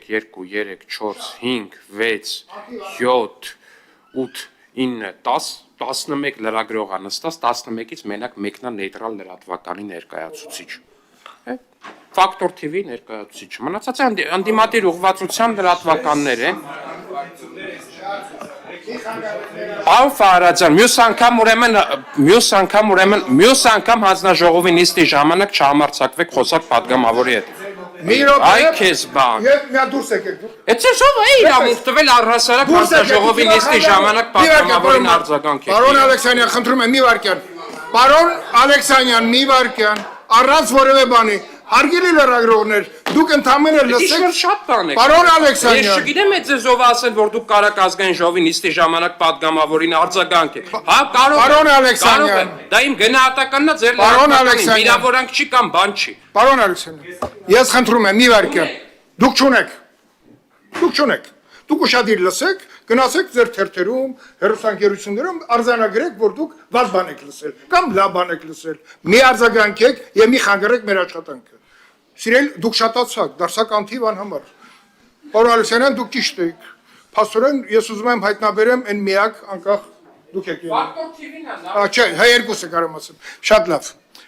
2, 3, 4, 5, 6, 7, 8, 9, 10, 11 լրագրող անստած, 11-ից մենակ մեկն է նեյտրալ լրատվականի ներկայացուցիչ։ Ֆակտոր TV ներկայացուցիչ։ Մնացածը անդիմադիր ուղղվածության լրատվականներ են։ Պարոն Ֆարաջան, մյուս անգամ հանձնաժողովի նիստի ժամանակ չհամարձակվեք խոսակ պատգամավորի հետ։ Այ քեզ բան։ Եվ միա դուրս եկեք դուք։ Էդ ով է իրավունք տվել առհասարակ հանձնաժողովի նիստի ժամանակ պատգամավորին արձագանք։ Պարոն Ալեքսանյան, խնդրում եմ մի վարքյան։ Պարոն Ալեքսանյան, մի վարքյան, առանց որևէ բանի։ Հարգելի լրագրողներ, դուք ընդամենը լսեք։ Շատ բան է։ Պարոն Ալեքսանյան։ Ես չգիտեմ այդ ձեզ ով ասել, որ դուք կարաք ազգային ժողովի նիստի ժամանակ պատգամավորին արձագանքեք։ Հա, կարող է։ Պարոն Ալեքսանյան։ Դա իմ գնահատականն է, ձեր Պարոն Ալեքսանյան։ վիրավորանք չի կամ բան չի։ Պարոն Ալեքսանյան, ես խնդրում եմ մի վարքյան։ Դուք չունեք։ Դուք ուշադիր լսեք, գնացեք ձեր թերթերում, հեռուստաընկերություններում արձանագրեք, որ դուք վատ բան եք լսել կամ լավ բան եք լսել։ Մի արձագանքեք եւ մի խանգարեք մեր աշխատանքը։ Սիրել, դուք շատացաք, դարձաք անթիվ անհամար։ Պարոն Ալեքսանյան, դուք ճիշտ եք։ Փաստորեն ես ուզում եմ հայտնաբերեմ այն միակ անկախ դուք եք։ Ֆակտոր TV-ն է։ Չէ, հայ երկուսը կարող եմ ասեմ։ Շատ լավ։